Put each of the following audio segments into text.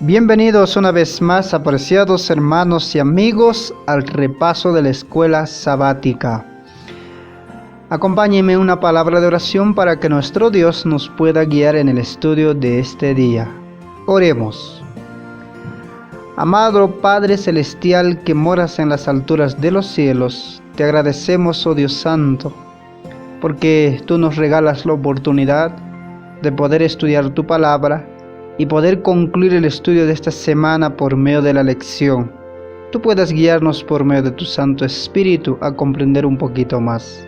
Bienvenidos una vez más, apreciados hermanos y amigos, al repaso de la escuela sabática. Acompáñenme una palabra de oración para que nuestro Dios nos pueda guiar en el estudio de este día. Oremos. Amado Padre Celestial que moras en las alturas de los cielos, te agradecemos, oh Dios Santo, porque tú nos regalas la oportunidad de poder estudiar tu palabra y poder concluir el estudio de esta semana por medio de la lección. Tú puedas guiarnos por medio de tu Santo Espíritu a comprender un poquito más.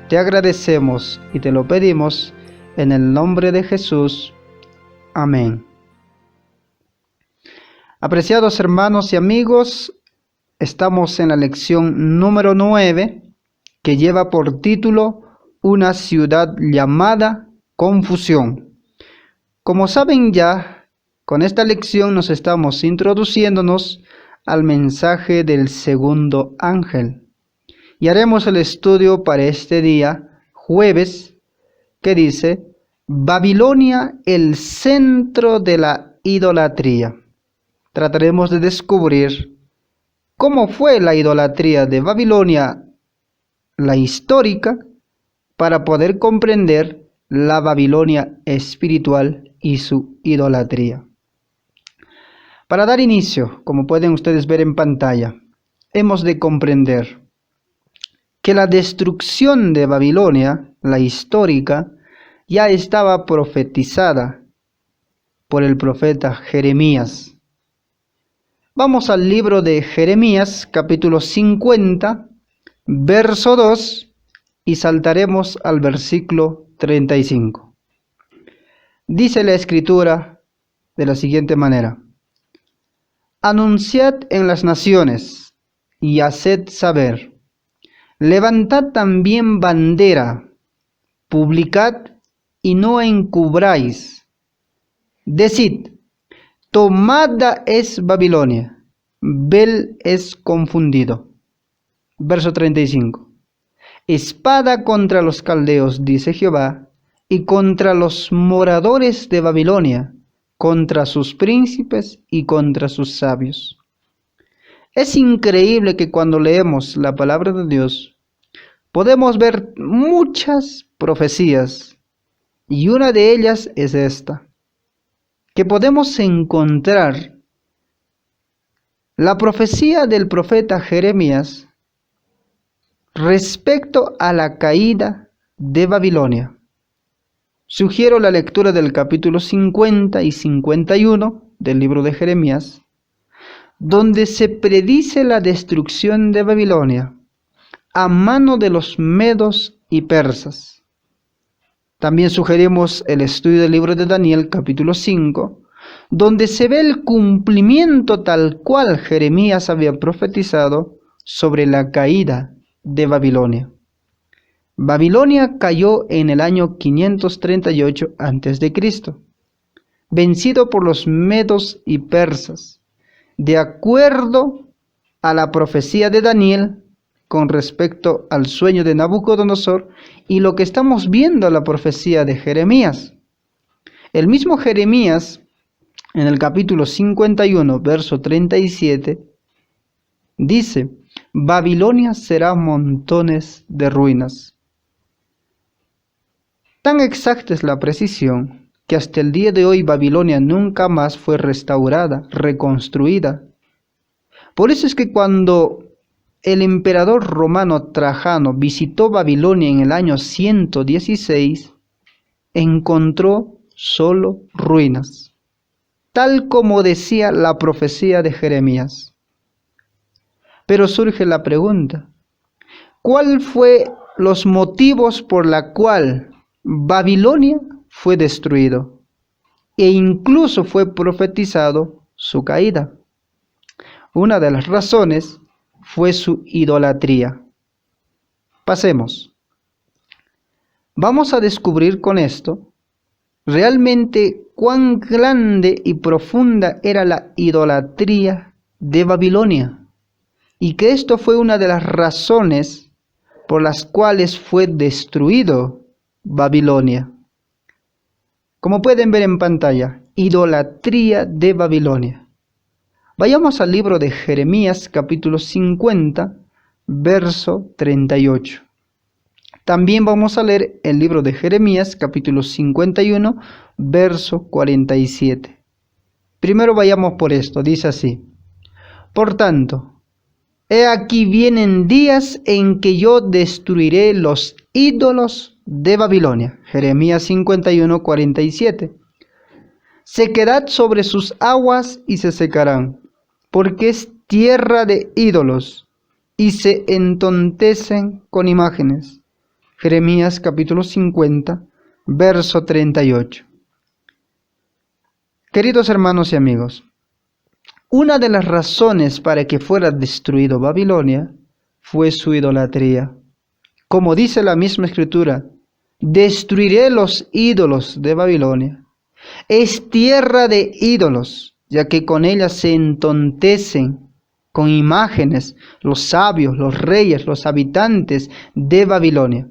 Te agradecemos y te lo pedimos en el nombre de Jesús. Amén. Apreciados hermanos y amigos, estamos en la lección número 9, que lleva por título Una ciudad llamada Confusión. Como saben ya, con esta lección nos estamos introduciéndonos al mensaje del segundo ángel. Y haremos el estudio para este día, jueves, que dice, Babilonia, el centro de la idolatría. Trataremos de descubrir cómo fue la idolatría de Babilonia, la histórica, para poder comprender la Babilonia espiritual y su idolatría. Para dar inicio, como pueden ustedes ver en pantalla, hemos de comprender que la destrucción de Babilonia, la histórica, ya estaba profetizada por el profeta Jeremías. Vamos al libro de Jeremías, capítulo 50, verso 2, y saltaremos al versículo 35. Dice la Escritura de la siguiente manera: Anunciad en las naciones y haced saber, levantad también bandera, publicad y no encubráis. Decid, tomada es Babilonia, Bel es confundido. Verso 35. Espada contra los caldeos, dice Jehová, y contra los moradores de Babilonia, contra sus príncipes y contra sus sabios. Es increíble que cuando leemos la palabra de Dios, podemos ver muchas profecías, y una de ellas es esta, que podemos encontrar la profecía del profeta Jeremías respecto a la caída de Babilonia. Sugiero la lectura del capítulo 50 y 51 del libro de Jeremías, donde se predice la destrucción de Babilonia a mano de los medos y persas. También sugerimos el estudio del libro de Daniel, capítulo 5, donde se ve el cumplimiento tal cual Jeremías había profetizado sobre la caída de Babilonia. Babilonia cayó en el año 538 a.C., vencido por los medos y persas, de acuerdo a la profecía de Daniel con respecto al sueño de Nabucodonosor y lo que estamos viendo en la profecía de Jeremías. El mismo Jeremías, en el capítulo 51, verso 37, dice, Babilonia será montones de ruinas. Tan exacta es la precisión que hasta el día de hoy Babilonia nunca más fue restaurada, reconstruida. Por eso es que cuando el emperador romano Trajano visitó Babilonia en el año 116, encontró solo ruinas, tal como decía la profecía de Jeremías. Pero surge la pregunta, ¿cuál fue los motivos por la cual Babilonia fue destruido e incluso fue profetizado su caída? Una de las razones fue su idolatría. Pasemos. Vamos a descubrir con esto realmente cuán grande y profunda era la idolatría de Babilonia y que esto fue una de las razones por las cuales fue destruido Babilonia. Como pueden ver en pantalla, idolatría de Babilonia. Vayamos al libro de Jeremías, capítulo 50, verso 38. También vamos a leer el libro de Jeremías, capítulo 51, verso 47. Primero vayamos por esto, dice así: Por tanto, he aquí vienen días en que yo destruiré los ídolos de Babilonia. Jeremías 51, 47. Sequedad sobre sus aguas y se secarán, porque es tierra de ídolos, y se entontecen con imágenes. Jeremías capítulo 50, verso 38. Queridos hermanos y amigos, una de las razones para que fuera destruido Babilonia fue su idolatría. Como dice la misma escritura, destruiré los ídolos de Babilonia. Es tierra de ídolos, ya que con ella se entontecen con imágenes los sabios, los reyes, los habitantes de Babilonia.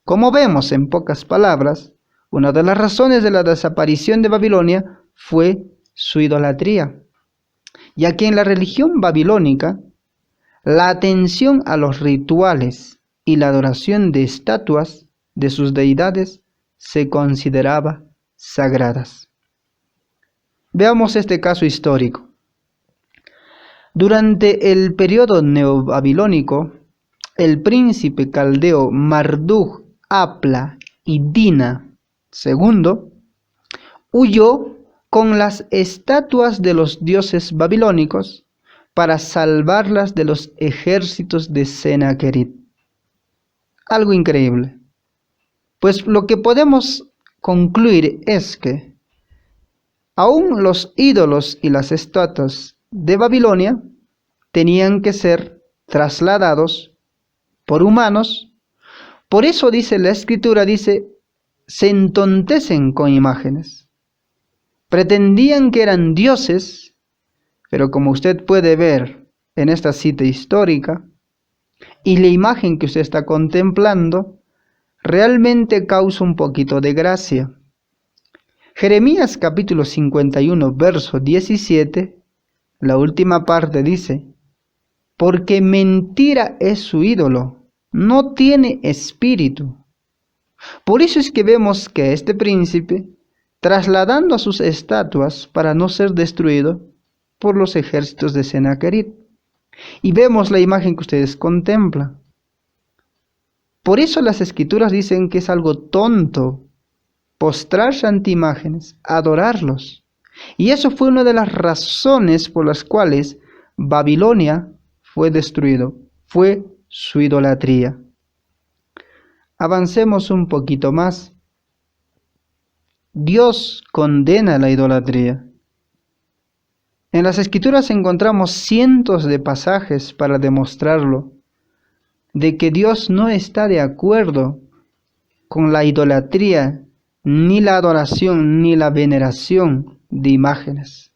Como vemos, en pocas palabras, una de las razones de la desaparición de Babilonia fue su idolatría, ya que en la religión babilónica, la atención a los rituales y la adoración de estatuas de sus deidades se consideraba sagradas. Veamos este caso histórico. Durante el periodo neobabilónico, el príncipe caldeo Marduk Apla y Dina II huyó con las estatuas de los dioses babilónicos para salvarlas de los ejércitos de Sennacherib. Algo increíble. Pues lo que podemos concluir es que aún los ídolos y las estatuas de Babilonia tenían que ser trasladados por humanos. Por eso dice la escritura, se entontecen con imágenes. Pretendían que eran dioses, pero como usted puede ver en esta cita histórica, y la imagen que usted está contemplando, realmente causa un poquito de gracia. Jeremías capítulo 51, verso 17, la última parte dice: porque mentira es su ídolo, no tiene espíritu. Por eso es que vemos que este príncipe, trasladando a sus estatuas para no ser destruido por los ejércitos de Sennacherib. Y vemos la imagen que ustedes contemplan. Por eso las escrituras dicen que es algo tonto postrarse ante imágenes, adorarlos. Y eso fue una de las razones por las cuales Babilonia fue destruido, fue su idolatría. Avancemos un poquito más. Dios condena la idolatría. En las escrituras encontramos cientos de pasajes para demostrarlo, de que Dios no está de acuerdo con la idolatría, ni la adoración, ni la veneración de imágenes.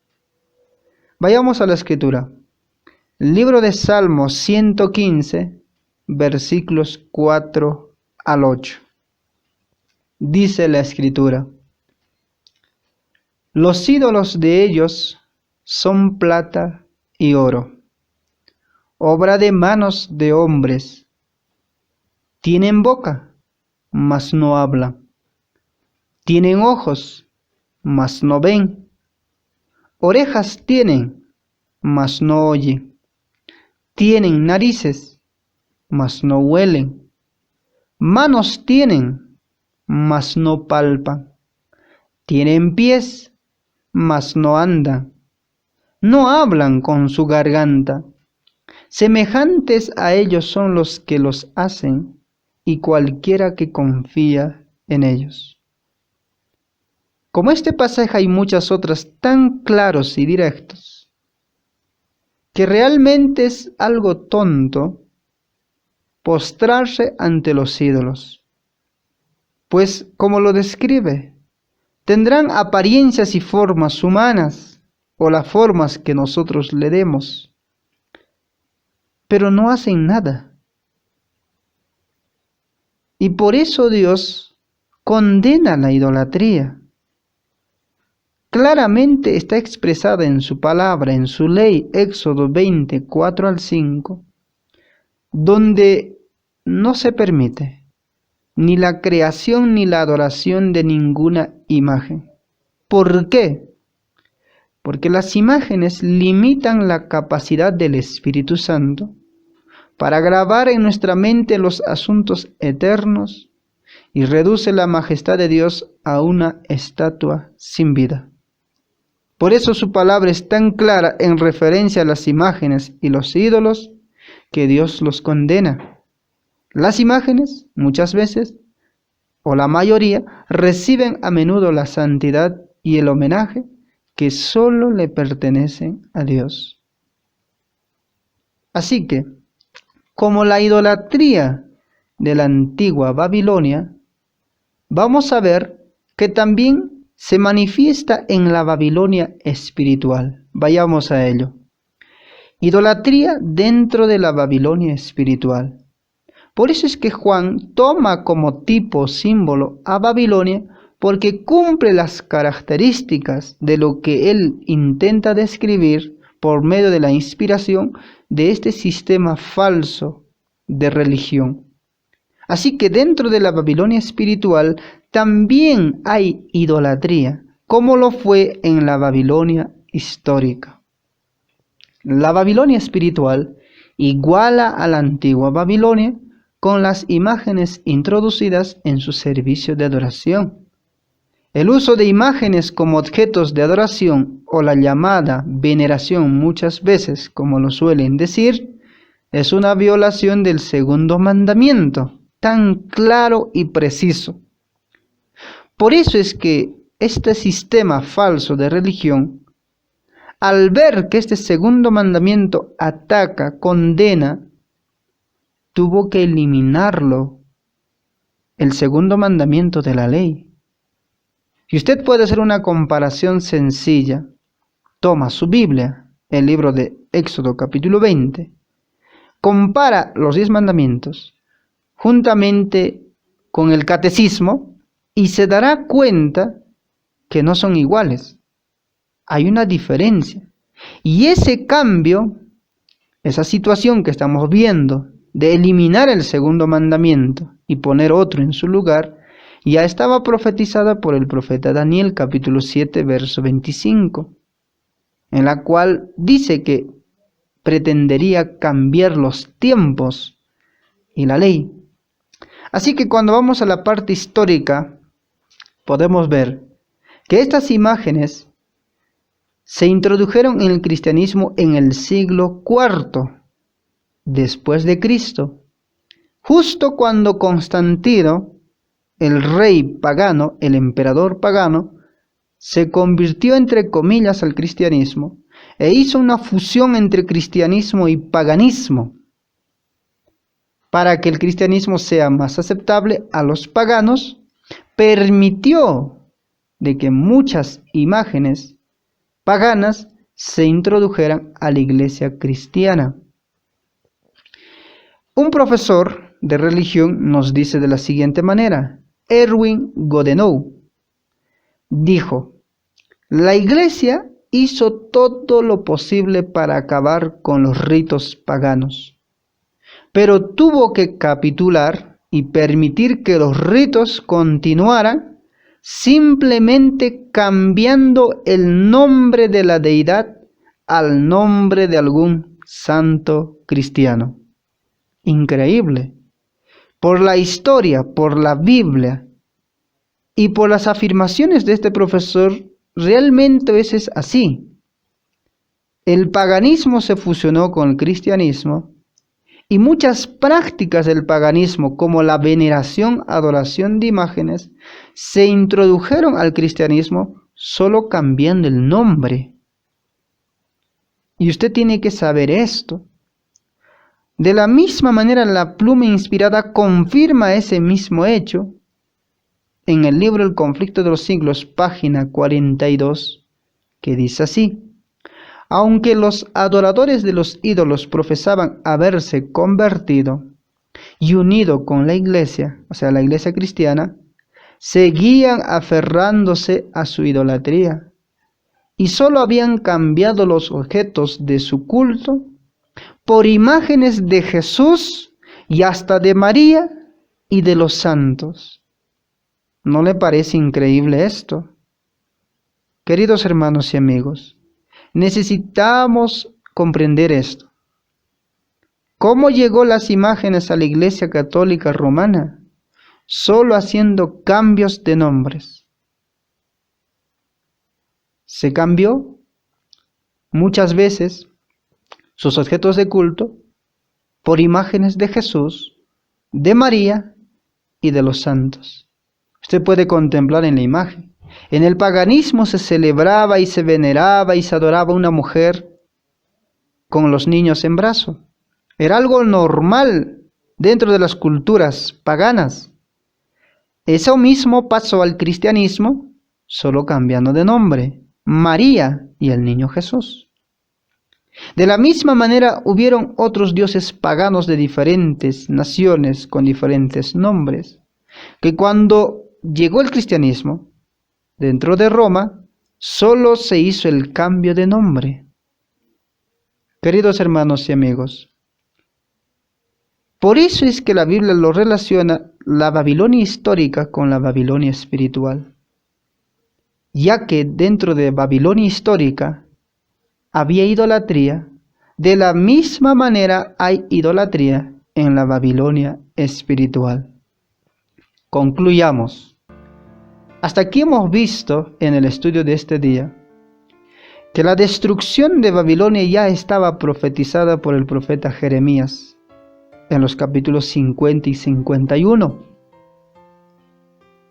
Vayamos a la escritura. Libro de Salmos 115, versículos 4 al 8. Dice la escritura: los ídolos de ellos son plata y oro, obra de manos de hombres. Tienen boca, mas no hablan. Tienen ojos, mas no ven. Orejas tienen, mas no oyen. Tienen narices, mas no huelen. Manos tienen, mas no palpan. Tienen pies, mas no andan. No hablan con su garganta. Semejantes a ellos son los que los hacen, y cualquiera que confía en ellos. Como este pasaje hay muchas otras tan claros y directos, que realmente es algo tonto postrarse ante los ídolos. Pues, como lo describe, tendrán apariencias y formas humanas, o las formas que nosotros le demos, pero no hacen nada. Y por eso Dios condena la idolatría. claramente está expresada en su palabra, en su ley, Éxodo 24 al 5, donde no se permite ni la creación ni la adoración de ninguna imagen. ¿Por qué? Porque las imágenes limitan la capacidad del Espíritu Santo para grabar en nuestra mente los asuntos eternos y reduce la majestad de Dios a una estatua sin vida. Por eso su palabra es tan clara en referencia a las imágenes y los ídolos que Dios los condena. Las imágenes, muchas veces, o la mayoría, reciben a menudo la santidad y el homenaje que solo le pertenecen a Dios. Así que, como la idolatría de la antigua Babilonia, vamos a ver que también se manifiesta en la Babilonia espiritual. Vayamos a ello. Idolatría dentro de la Babilonia espiritual. Por eso es que Juan toma como tipo símbolo a Babilonia, porque cumple las características de lo que él intenta describir por medio de la inspiración de este sistema falso de religión. Así que dentro de la Babilonia espiritual también hay idolatría, como lo fue en la Babilonia histórica. La Babilonia espiritual iguala a la antigua Babilonia con las imágenes introducidas en su servicio de adoración. El uso de imágenes como objetos de adoración o la llamada veneración muchas veces, como lo suelen decir, es una violación del segundo mandamiento, tan claro y preciso. Por eso es que este sistema falso de religión, al ver que este segundo mandamiento ataca, condena, tuvo que eliminarlo, el segundo mandamiento de la ley. Y usted puede hacer una comparación sencilla. Toma su Biblia, el libro de Éxodo capítulo 20, compara los 10 mandamientos juntamente con el catecismo y se dará cuenta que no son iguales. Hay una diferencia. Y ese cambio, esa situación que estamos viendo de eliminar el segundo mandamiento y poner otro en su lugar, ya estaba profetizada por el profeta Daniel, capítulo 7, verso 25, en la cual dice que pretendería cambiar los tiempos y la ley. Así que cuando vamos a la parte histórica, podemos ver que estas imágenes se introdujeron en el cristianismo en el siglo IV después de Cristo, justo cuando Constantino, el rey pagano, el emperador pagano, se convirtió entre comillas al cristianismo e hizo una fusión entre cristianismo y paganismo para que el cristianismo sea más aceptable a los paganos. Permitió de que muchas imágenes paganas se introdujeran a la iglesia cristiana. Un profesor de religión nos dice de la siguiente manera: Erwin Godenau dijo: la iglesia hizo todo lo posible para acabar con los ritos paganos, pero tuvo que capitular y permitir que los ritos continuaran, simplemente cambiando el nombre de la deidad al nombre de algún santo cristiano. Increíble. Por la historia, por la Biblia y por las afirmaciones de este profesor, realmente es así. El paganismo se fusionó con el cristianismo y muchas prácticas del paganismo, como la veneración, adoración de imágenes, se introdujeron al cristianismo solo cambiando el nombre. Y usted tiene que saber esto. De la misma manera, la pluma inspirada confirma ese mismo hecho en el libro El conflicto de los siglos, página 42, que dice así: aunque los adoradores de los ídolos profesaban haberse convertido y unido con la iglesia, o sea, la iglesia cristiana, seguían aferrándose a su idolatría, y solo habían cambiado los objetos de su culto por imágenes de Jesús y hasta de María y de los santos. ¿No le parece increíble esto? Queridos hermanos y amigos, necesitamos comprender esto. ¿Cómo llegó las imágenes a la Iglesia Católica Romana? Solo haciendo cambios de nombres. Se cambió muchas veces sus objetos de culto por imágenes de Jesús, de María y de los santos. Usted puede contemplar en la imagen. En el paganismo se celebraba y se veneraba y se adoraba una mujer con los niños en brazo. Era algo normal dentro de las culturas paganas. Eso mismo pasó al cristianismo, solo cambiando de nombre: María y el niño Jesús. De la misma manera hubieron otros dioses paganos de diferentes naciones con diferentes nombres, que cuando llegó el cristianismo, dentro de Roma, solo se hizo el cambio de nombre. Queridos hermanos y amigos, por eso es que la Biblia lo relaciona la Babilonia histórica con la Babilonia espiritual, ya que dentro de Babilonia histórica había idolatría, de la misma manera hay idolatría en la Babilonia espiritual. Concluyamos. Hasta aquí hemos visto en el estudio de este día que la destrucción de Babilonia ya estaba profetizada por el profeta Jeremías en los capítulos 50 y 51.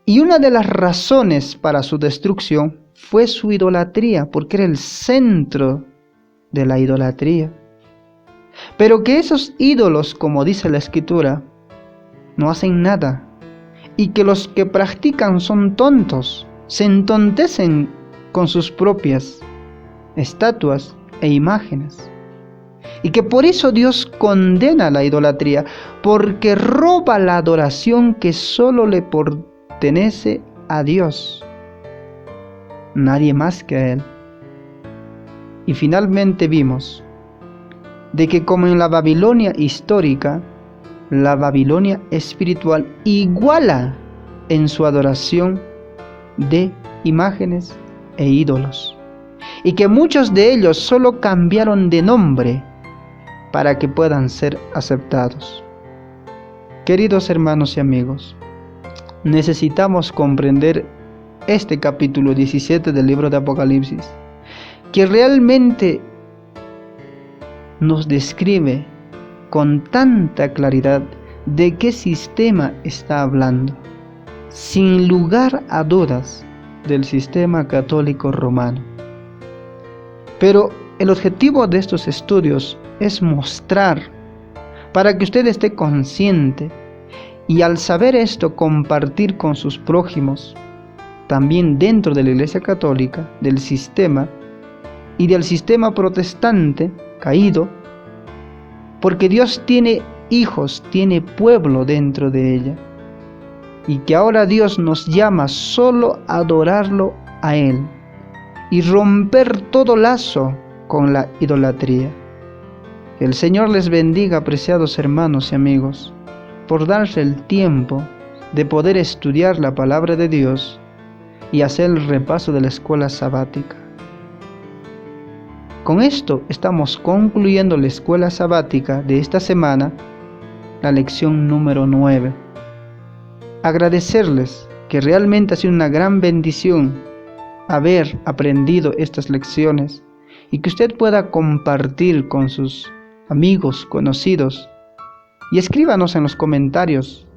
Y una de las razones para su destrucción fue su idolatría, porque era el centro de la idolatría. Pero que esos ídolos, como dice la Escritura, no hacen nada, y que los que practican son tontos, se entontecen con sus propias estatuas e imágenes. Y que por eso Dios condena la idolatría, porque roba la adoración que solo le pertenece a Dios, nadie más que a Él. Y finalmente vimos de que como en la Babilonia histórica, la Babilonia espiritual iguala en su adoración de imágenes e ídolos, y que muchos de ellos solo cambiaron de nombre para que puedan ser aceptados. Queridos hermanos y amigos, necesitamos comprender este capítulo 17 del libro de Apocalipsis, que realmente nos describe con tanta claridad de qué sistema está hablando, sin lugar a dudas del sistema católico romano. Pero el objetivo de estos estudios es mostrar, para que usted esté consciente, y al saber esto compartir con sus prójimos, también dentro de la Iglesia Católica, del sistema y del sistema protestante caído, porque Dios tiene hijos, tiene pueblo dentro de ella, y que ahora Dios nos llama solo a adorarlo a Él y romper todo lazo con la idolatría. Que el Señor les bendiga, apreciados hermanos y amigos, por darse el tiempo de poder estudiar la palabra de Dios y hacer el repaso de la escuela sabática. Con esto estamos concluyendo la escuela sabática de esta semana, la lección número 9. Agradecerles que realmente ha sido una gran bendición haber aprendido estas lecciones y que usted pueda compartir con sus amigos, conocidos, y escríbanos en los comentarios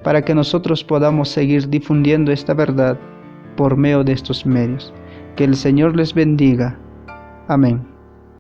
para que nosotros podamos seguir difundiendo esta verdad por medio de estos medios. Que el Señor les bendiga. Amén.